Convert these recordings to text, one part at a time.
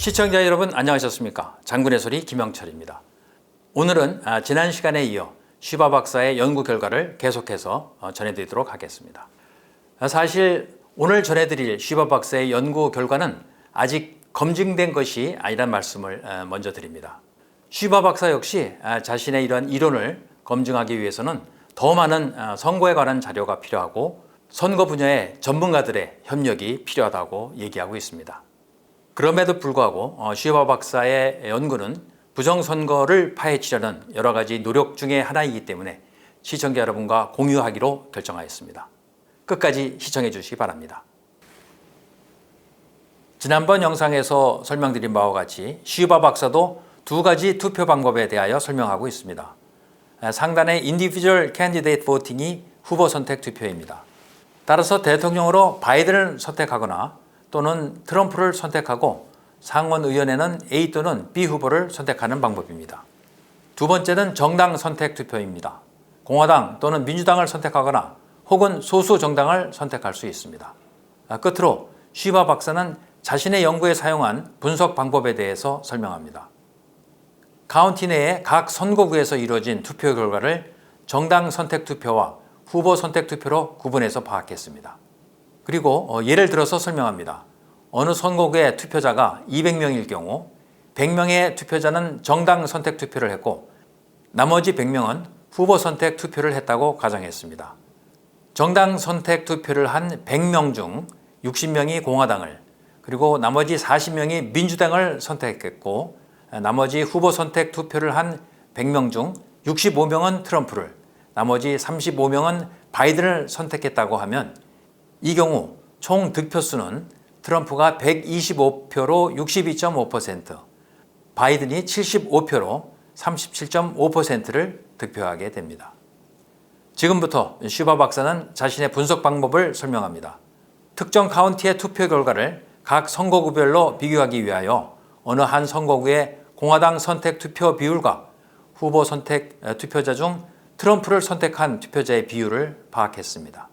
시청자 여러분 안녕하셨습니까? 장군의 소리 김영철입니다. 오늘은 지난 시간에 이어 쉬바 박사의 연구 결과를 계속해서 전해드리도록 하겠습니다. 사실 오늘 전해드릴 쉬바 박사의 연구 결과는 아직 검증된 것이 아니란 말씀을 먼저 드립니다. 쉬바 박사 역시 자신의 이러한 이론을 검증하기 위해서는 더 많은 선거에 관한 자료가 필요하고 선거 분야의 전문가들의 협력이 필요하다고 얘기하고 있습니다. 그럼에도 불구하고 쉬바 박사의 연구는 부정선거를 파헤치려는 여러 가지 노력 중의 하나이기 때문에 시청자 여러분과 공유하기로 결정하였습니다. 끝까지 시청해 주시기 바랍니다. 지난번 영상에서 설명드린 바와 같이 쉬바 박사도 두 가지 투표 방법에 대하여 설명하고 있습니다. 상단의 Individual Candidate Voting이 후보 선택 투표입니다. 따라서 대통령으로 바이든을 선택하거나 또는 트럼프를 선택하고 상원의원에는 A 또는 B 후보를 선택하는 방법입니다. 두 번째는 정당 선택 투표입니다. 공화당 또는 민주당을 선택하거나 혹은 소수 정당을 선택할 수 있습니다. 끝으로 쉬바 박사는 자신의 연구에 사용한 분석 방법에 대해서 설명합니다. 카운티 내의 각 선거구에서 이루어진 투표 결과를 정당 선택 투표와 후보 선택 투표로 구분해서 파악했습니다. 그리고 예를 들어서 설명합니다. 어느 선거구의 투표자가 200명일 경우 100명의 투표자는 정당 선택 투표를 했고 나머지 100명은 후보 선택 투표를 했다고 가정했습니다. 정당 선택 투표를 한 100명 중 60명이 공화당을 그리고 나머지 40명이 민주당을 선택했고 나머지 후보 선택 투표를 한 100명 중 65명은 트럼프를 나머지 35명은 바이든을 선택했다고 하면 이 경우 총 득표수는 트럼프가 125표로 62.5%, 바이든이 75표로 37.5%를 득표하게 됩니다. 지금부터 쉬바 박사는 자신의 분석 방법을 설명합니다. 특정 카운티의 투표 결과를 각 선거구별로 비교하기 위하여 어느 한 선거구의 공화당 선택 투표 비율과 후보 선택 투표자 중 트럼프를 선택한 투표자의 비율을 파악했습니다.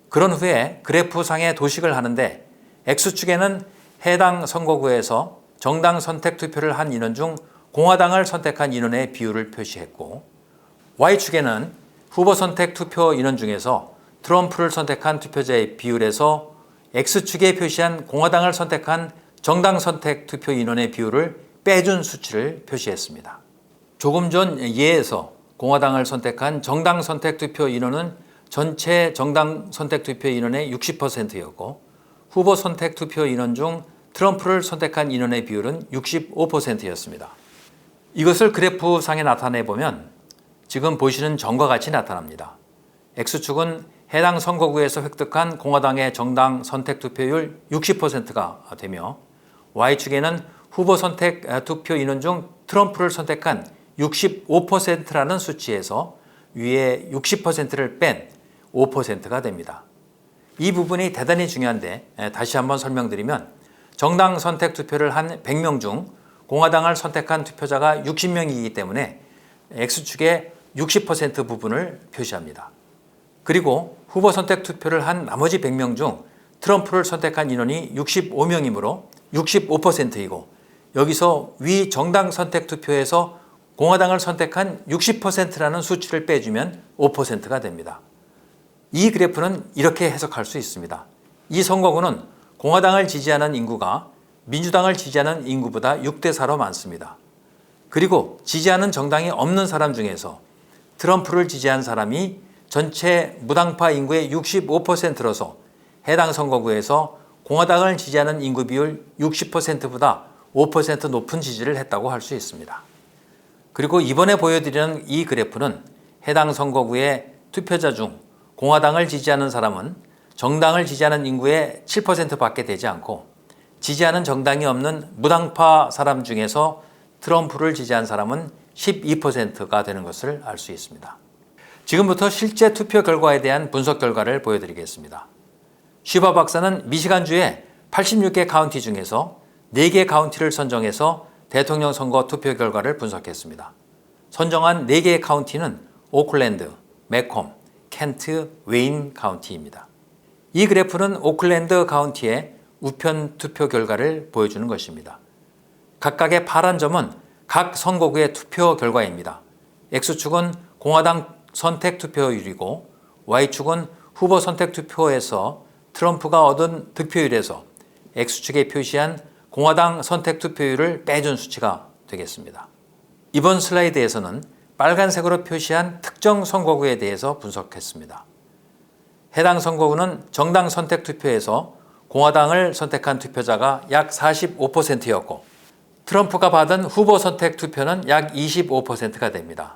그런 후에 그래프상의 도식을 하는데 X축에는 해당 선거구에서 정당 선택 투표를 한 인원 중 공화당을 선택한 인원의 비율을 표시했고 Y축에는 후보 선택 투표 인원 중에서 트럼프를 선택한 투표자의 비율에서 X축에 표시한 공화당을 선택한 정당 선택 투표 인원의 비율을 빼준 수치를 표시했습니다. 조금 전 예에서 공화당을 선택한 정당 선택 투표 인원은 전체 정당 선택 투표 인원의 60%였고 후보 선택 투표 인원 중 트럼프를 선택한 인원의 비율은 65%였습니다. 이것을 그래프상에 나타내 보면 지금 보시는 점과 같이 나타납니다. X축은 해당 선거구에서 획득한 공화당의 정당 선택 투표율 60%가 되며 Y축에는 후보 선택 투표 인원 중 트럼프를 선택한 65%라는 수치에서 위에 60%를 뺀 5%가 됩니다. 이 부분이 대단히 중요한데 다시 한번 설명드리면 정당 선택 투표를 한 100명 중 공화당을 선택한 투표자가 60명이기 때문에 X축에 60% 부분을 표시합니다. 그리고 후보 선택 투표를 한 나머지 100명 중 트럼프를 선택한 인원이 65명이므로 65%이고 여기서 위 정당 선택 투표에서 공화당을 선택한 60%라는 수치를 빼주면 5%가 됩니다. 이 그래프는 이렇게 해석할 수 있습니다. 이 선거구는 공화당을 지지하는 인구가 민주당을 지지하는 인구보다 6대4로 많습니다. 그리고 지지하는 정당이 없는 사람 중에서 트럼프를 지지한 사람이 전체 무당파 인구의 65%로서 해당 선거구에서 공화당을 지지하는 인구 비율 60%보다 5% 높은 지지를 했다고 할 수 있습니다. 그리고 이번에 보여드리는 이 그래프는 해당 선거구의 투표자 중 공화당을 지지하는 사람은 정당을 지지하는 인구의 7%밖에 되지 않고 지지하는 정당이 없는 무당파 사람 중에서 트럼프를 지지한 사람은 12%가 되는 것을 알 수 있습니다. 지금부터 실제 투표 결과에 대한 분석 결과를 보여드리겠습니다. 쉬바 박사는 미시간주의 86개 카운티 중에서 4개 카운티를 선정해서 대통령 선거 투표 결과를 분석했습니다. 선정한 4개의 카운티는 오클랜드, 매콤, 켄트, 웨인 카운티입니다. 이 그래프는 오클랜드 카운티의 우편 투표 결과를 보여주는 것입니다. 각각의 파란 점은 각 선거구의 투표 결과입니다. X축은 공화당 선택 투표율이고 Y축은 후보 선택 투표에서 트럼프가 얻은 득표율에서 X축에 표시한 공화당 선택 투표율을 빼준 수치가 되겠습니다. 이번 슬라이드에서는 빨간색으로 표시한 특정 선거구에 대해서 분석했습니다. 해당 선거구는 정당 선택 투표에서 공화당을 선택한 투표자가 약 45%였고 트럼프가 받은 후보 선택 투표는 약 25%가 됩니다.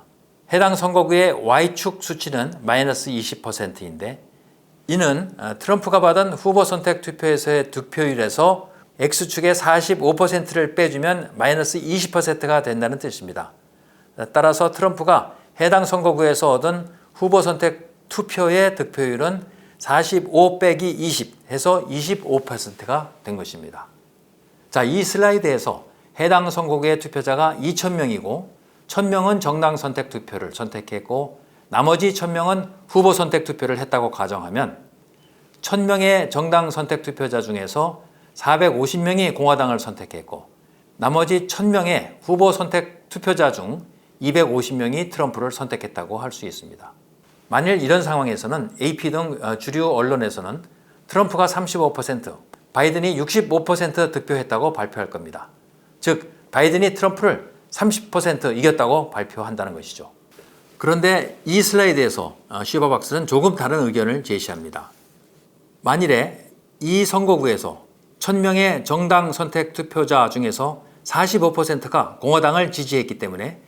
해당 선거구의 Y축 수치는 마이너스 20%인데 이는 트럼프가 받은 후보 선택 투표에서의 득표율에서 X축의 45%를 빼주면 마이너스 20%가 된다는 뜻입니다. 따라서 트럼프가 해당 선거구에서 얻은 후보 선택 투표의 득표율은 45 빼기 20 해서 25%가 된 것입니다. 자, 이 슬라이드에서 해당 선거구의 투표자가 2,000명이고 1,000명은 정당 선택 투표를 선택했고 나머지 1,000명은 후보 선택 투표를 했다고 가정하면 1,000명의 정당 선택 투표자 중에서 450명이 공화당을 선택했고 나머지 1,000명의 후보 선택 투표자 중 250명이 트럼프를 선택했다고 할 수 있습니다. 만일 이런 상황에서는 AP 등 주류 언론에서는 트럼프가 35%, 바이든이 65% 득표했다고 발표할 겁니다. 즉, 바이든이 트럼프를 30% 이겼다고 발표한다는 것이죠. 그런데 이 슬라이드에서 슈바박스는 조금 다른 의견을 제시합니다. 만일에 이 선거구에서 1,000명의 정당 선택 투표자 중에서 45%가 공화당을 지지했기 때문에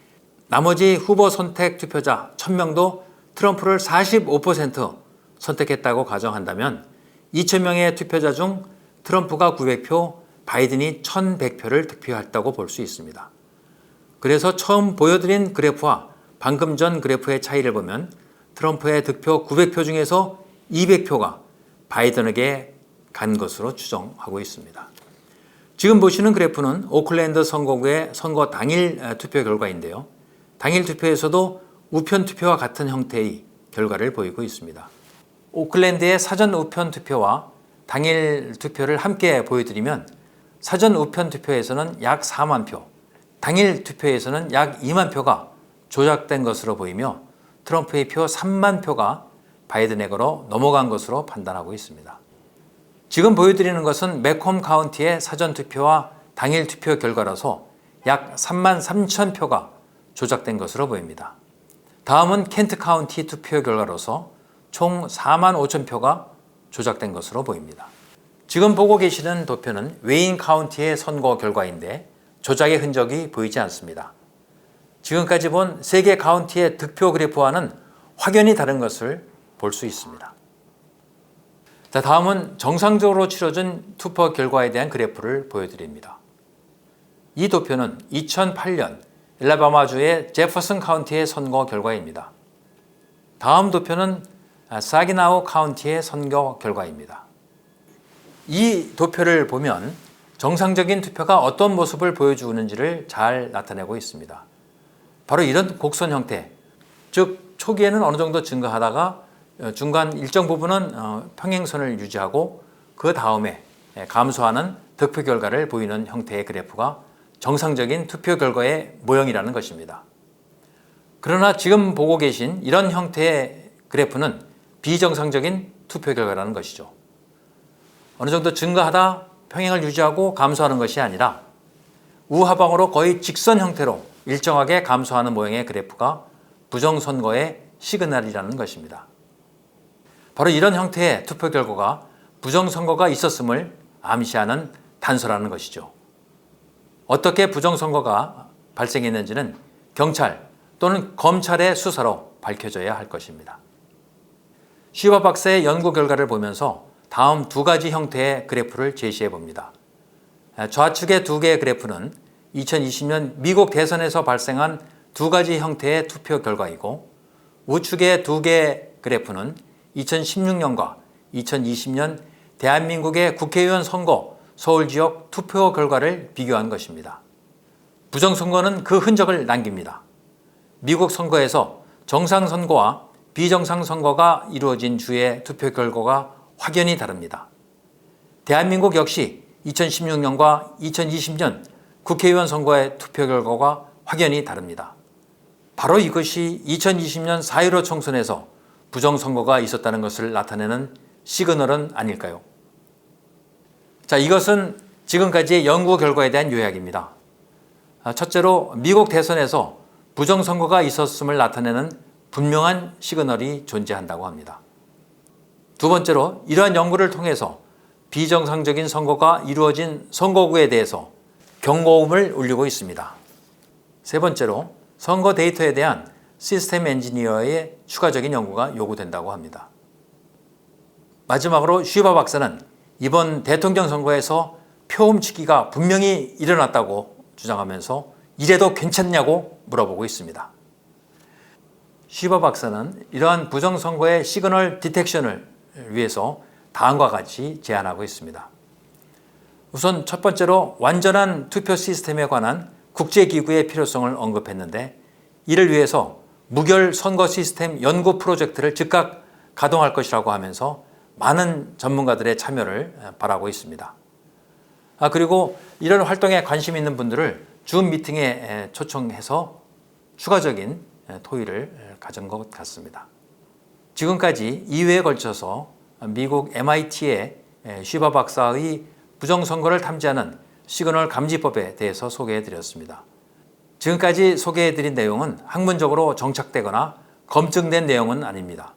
나머지 후보 선택 투표자 1,000명도 트럼프를 45% 선택했다고 가정한다면 2,000명의 투표자 중 트럼프가 900표, 바이든이 1,100표를 득표했다고 볼 수 있습니다. 그래서 처음 보여드린 그래프와 방금 전 그래프의 차이를 보면 트럼프의 득표 900표 중에서 200표가 바이든에게 간 것으로 추정하고 있습니다. 지금 보시는 그래프는 오클랜드 선거구의 선거 당일 투표 결과인데요. 당일 투표에서도 우편 투표와 같은 형태의 결과를 보이고 있습니다. 오클랜드의 사전 우편 투표와 당일 투표를 함께 보여드리면 사전 우편 투표에서는 약 4만 표, 당일 투표에서는 약 2만 표가 조작된 것으로 보이며 트럼프의 표 3만 표가 바이든에게로 넘어간 것으로 판단하고 있습니다. 지금 보여드리는 것은 매콤 카운티의 사전 투표와 당일 투표 결과라서 약 3만 3천 표가 조작된 것으로 보입니다. 다음은 켄트 카운티 투표 결과로서 총 4만 5천 표가 조작된 것으로 보입니다. 지금 보고 계시는 도표는 웨인 카운티의 선거 결과인데 조작의 흔적이 보이지 않습니다. 지금까지 본 3개 카운티의 득표 그래프와는 확연히 다른 것을 볼 수 있습니다. 자, 다음은 정상적으로 치러진 투표 결과에 대한 그래프를 보여드립니다. 이 도표는 2008년 엘라바마주의 제퍼슨 카운티의 선거 결과입니다. 다음 도표는 사기나우 카운티의 선거 결과입니다. 이 도표를 보면 정상적인 투표가 어떤 모습을 보여주는지를 잘 나타내고 있습니다. 바로 이런 곡선 형태, 즉 초기에는 어느 정도 증가하다가 중간 일정 부분은 평행선을 유지하고 그 다음에 감소하는 득표 결과를 보이는 형태의 그래프가 정상적인 투표 결과의 모형이라는 것입니다. 그러나 지금 보고 계신 이런 형태의 그래프는 비정상적인 투표 결과라는 것이죠. 어느 정도 증가하다 평행을 유지하고 감소하는 것이 아니라 우하방으로 거의 직선 형태로 일정하게 감소하는 모형의 그래프가 부정선거의 시그널이라는 것입니다. 바로 이런 형태의 투표 결과가 부정선거가 있었음을 암시하는 단서라는 것이죠. 어떻게 부정선거가 발생했는지는 경찰 또는 검찰의 수사로 밝혀져야 할 것입니다. 슈바 박사의 연구 결과를 보면서 다음 2가지 형태의 그래프를 제시해 봅니다. 좌측의 2개의 그래프는 2020년 미국 대선에서 발생한 2가지 형태의 투표 결과이고 우측의 2개의 그래프는 2016년과 2020년 대한민국의 국회의원 선거 서울 지역 투표 결과를 비교한 것입니다. 부정선거는 그 흔적을 남깁니다. 미국 선거에서 정상선거와 비정상선거가 이루어진 주의 투표 결과가 확연히 다릅니다. 대한민국 역시 2016년과 2020년 국회의원 선거의 투표 결과가 확연히 다릅니다. 바로 이것이 2020년 4.15 총선에서 부정선거가 있었다는 것을 나타내는 시그널은 아닐까요? 자, 이것은 지금까지의 연구 결과에 대한 요약입니다. 첫째로 미국 대선에서 부정선거가 있었음을 나타내는 분명한 시그널이 존재한다고 합니다. 두 번째로 이러한 연구를 통해서 비정상적인 선거가 이루어진 선거구에 대해서 경고음을 울리고 있습니다. 세 번째로 선거 데이터에 대한 시스템 엔지니어의 추가적인 연구가 요구된다고 합니다. 마지막으로 슈바 박사는 이번 대통령 선거에서 표 훔치기가 분명히 일어났다고 주장하면서 이래도 괜찮냐고 물어보고 있습니다. 슈바 박사는 이러한 부정선거의 시그널 디텍션을 위해서 다음과 같이 제안하고 있습니다. 우선 첫 번째로 완전한 투표 시스템에 관한 국제기구의 필요성을 언급했는데, 이를 위해서 무결 선거 시스템 연구 프로젝트를 즉각 가동할 것이라고 하면서 많은 전문가들의 참여를 바라고 있습니다. 그리고 이런 활동에 관심 있는 분들을 줌 미팅에 초청해서 추가적인 토의를 가진 것 같습니다. 지금까지 2회에 걸쳐서 미국 MIT의 슈바 박사의 부정선거를 탐지하는 시그널 감지법에 대해서 소개해드렸습니다. 지금까지 소개해드린 내용은 학문적으로 정착되거나 검증된 내용은 아닙니다.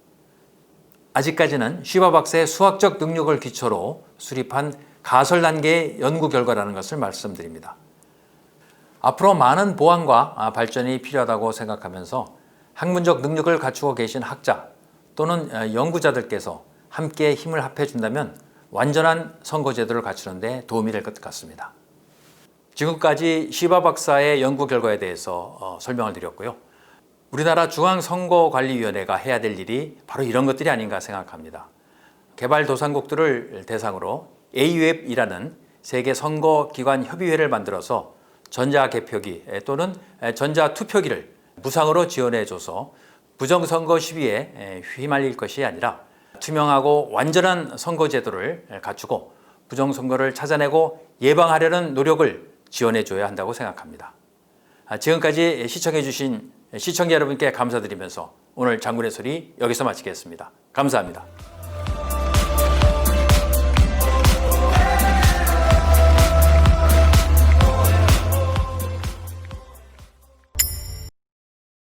아직까지는 슈바 박사의 수학적 능력을 기초로 수립한 가설 단계의 연구 결과라는 것을 말씀드립니다. 앞으로 많은 보완과 발전이 필요하다고 생각하면서 학문적 능력을 갖추고 계신 학자 또는 연구자들께서 함께 힘을 합해준다면 완전한 선거제도를 갖추는 데 도움이 될 것 같습니다. 지금까지 슈바 박사의 연구 결과에 대해서 설명을 드렸고요. 우리나라 중앙선거관리위원회가 해야 될 일이 바로 이런 것들이 아닌가 생각합니다. 개발도상국들을 대상으로 AUF이라는 세계 선거기관 협의회를 만들어서 전자개표기 또는 전자투표기를 무상으로 지원해줘서 부정선거 시비에 휘말릴 것이 아니라 투명하고 완전한 선거제도를 갖추고 부정선거를 찾아내고 예방하려는 노력을 지원해줘야 한다고 생각합니다. 지금까지 시청해주신 시청자 여러분께 감사드리면서 오늘 장군의 소리 여기서 마치겠습니다. 감사합니다.